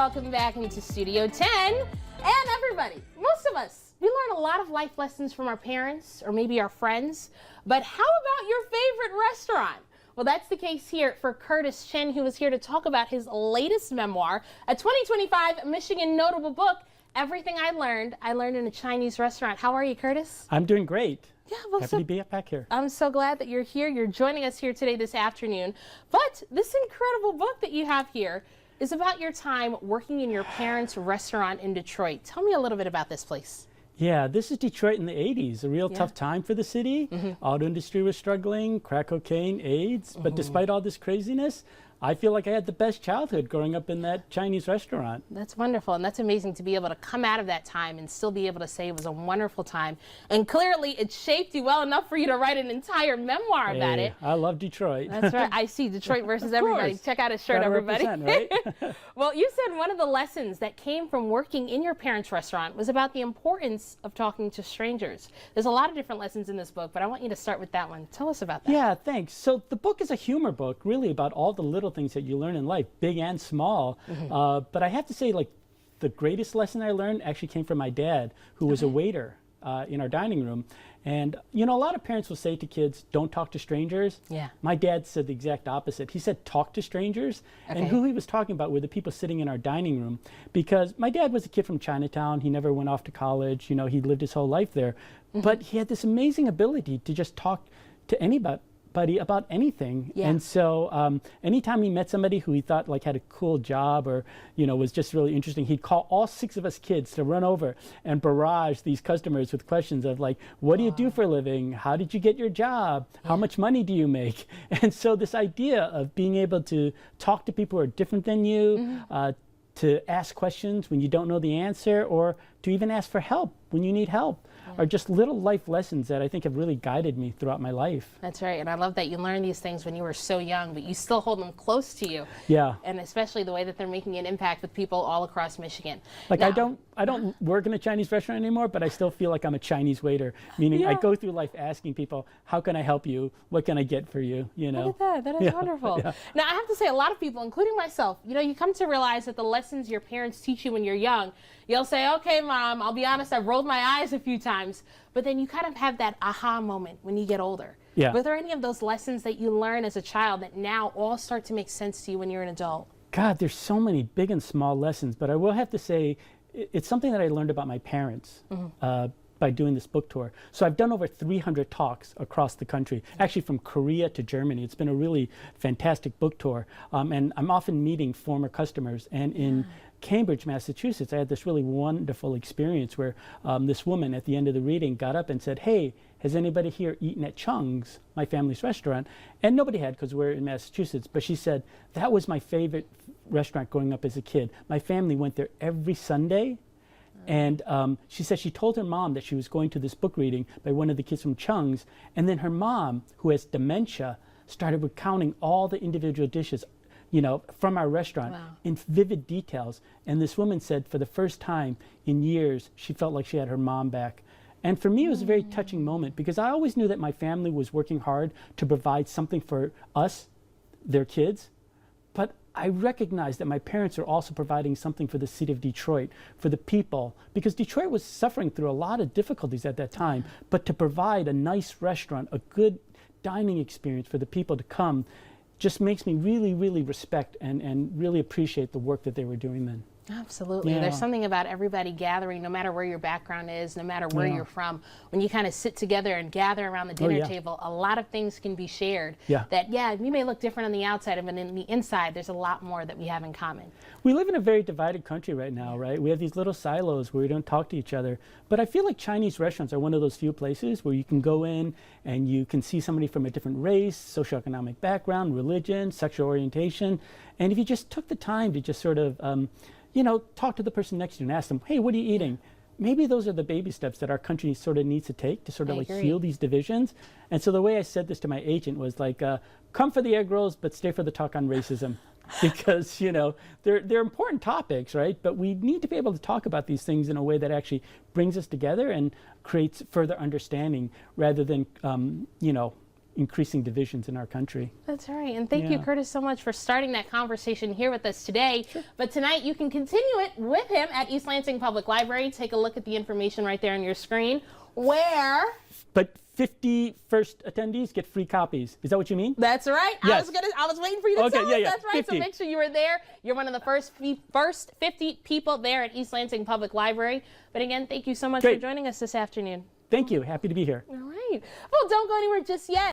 welcome back into Studio 10. And everybody, most of us, we learn a lot of life lessons from our parents or maybe our friends. But how about your favorite restaurant? Well, that's the case here for Curtis Chen, who is here to talk about his latest memoir, a 2025 Michigan notable book, Everything I Learned in a Chinese Restaurant. How are you, Curtis? I'm doing great. Yeah, well, happy to be back here. I'm so glad that you're here. You're joining us here today this afternoon. But this incredible book that you have here is about your time working in your parents' restaurant in Detroit. Tell me a little bit about this place. Yeah, this is Detroit in the 80s, a real tough time for the city. Auto industry was struggling, crack cocaine, AIDS. But despite all this craziness, I feel like I had the best childhood growing up in that Chinese restaurant. That's wonderful, and that's amazing to be able to come out of that time and still be able to say it was a wonderful time. And clearly it shaped you well enough for you to write an entire memoir about it. I love Detroit. That's right. I see Detroit versus everybody. Check out his shirt, everybody. Right? Well, you said one of the lessons that came from working in your parents' restaurant was about the importance of talking to strangers. There's a lot of different lessons in this book, but I want you to start with that one. Tell us about that. Yeah, thanks. So the book is a humor book, really about all the little things that you learn in life, big and small. But I have to say, like, the greatest lesson I learned actually came from my dad, who was a waiter in our dining room. And, you know, a lot of parents will say to kids, don't talk to strangers. Yeah. My dad said the exact opposite. He said, talk to strangers. And who he was talking about were the people sitting in our dining room. Because my dad was a kid from Chinatown. He never went off to college. You know, he lived his whole life there. But he had this amazing ability to just talk to anybody about anything. And so anytime he met somebody who he thought like had a cool job or, you know, was just really interesting, he'd call all 6 of us kids to run over and barrage these customers with questions of like, what do you do for a living? How did you get your job? How much money do you make? And so this idea of being able to talk to people who are different than you, to ask questions when you don't know the answer, or to even ask for help when you need help, are just little life lessons that I think have really guided me throughout my life. That's right, and I love that you learned these things when you were so young, but you still hold them close to you. Yeah. And especially the way that they're making an impact with people all across Michigan. Like now, I don't work in a Chinese restaurant anymore, but I still feel like I'm a Chinese waiter, meaning I go through life asking people, how can I help you? What can I get for you? You know? Look at that. That is wonderful. Now, I have to say, a lot of people, including myself, you know, you come to realize that the lessons your parents teach you when you're young, you'll say, okay, Mom, I'll be honest, I've rolled my eyes a few times, but then you kind of have that aha moment when you get older. Yeah. Were there any of those lessons that you learn as a child that now all start to make sense to you when you're an adult? God, there's so many big and small lessons, but I will have to say it's something that I learned about my parents by doing this book tour. So I've done over 300 talks across the country, actually from Korea to Germany. It's been a really fantastic book tour, and I'm often meeting former customers. And in Cambridge, Massachusetts, I had this really wonderful experience where this woman at the end of the reading got up and said, hey, has anybody here eaten at Chung's, my family's restaurant? And nobody had, because we're in Massachusetts. But she said, that was my favorite restaurant growing up as a kid. My family went there every Sunday. And she said she told her mom that she was going to this book reading by one of the kids from Chung's. And then her mom, who has dementia, started recounting all the individual dishes, you know, from our restaurant in vivid details. And this woman said for the first time in years, she felt like she had her mom back. And for me, it was a very touching moment because I always knew that my family was working hard to provide something for us, their kids. But I recognized that my parents are also providing something for the city of Detroit, for the people, because Detroit was suffering through a lot of difficulties at that time. But to provide a nice restaurant, a good dining experience for the people to come, just makes me really, really respect and really appreciate the work that they were doing then. Absolutely. There's something about everybody gathering, no matter where your background is, no matter where you're from. When you kind of sit together and gather around the dinner table, a lot of things can be shared that, we may look different on the outside, but in the inside, there's a lot more that we have in common. We live in a very divided country right now, right? We have these little silos where we don't talk to each other. But I feel like Chinese restaurants are one of those few places where you can go in and you can see somebody from a different race, socioeconomic background, religion, sexual orientation. And if you just took the time to just sort of, you know, talk to the person next to you and ask them, hey, what are you eating? Maybe those are the baby steps that our country sort of needs to take to sort of like heal these divisions. And so the way I said this to my agent was like, come for the egg rolls, but stay for the talk on racism. Because, you know, they're important topics, right? But we need to be able to talk about these things in a way that actually brings us together and creates further understanding rather than, you know, increasing divisions in our country. That's right. And thank you, Curtis, so much for starting that conversation here with us today. Sure. But tonight you can continue it with him at East Lansing Public Library. Take a look at the information right there on your screen. But 50 first attendees get free copies. Is that what you mean? That's right. Yes. I was waiting for you to tell us. That's right. 50. So make sure you were there. You're one of the first 50 people there at East Lansing Public Library. But again, thank you so much for joining us this afternoon. Thank you. Happy to be here. All right. Well, don't go anywhere just yet.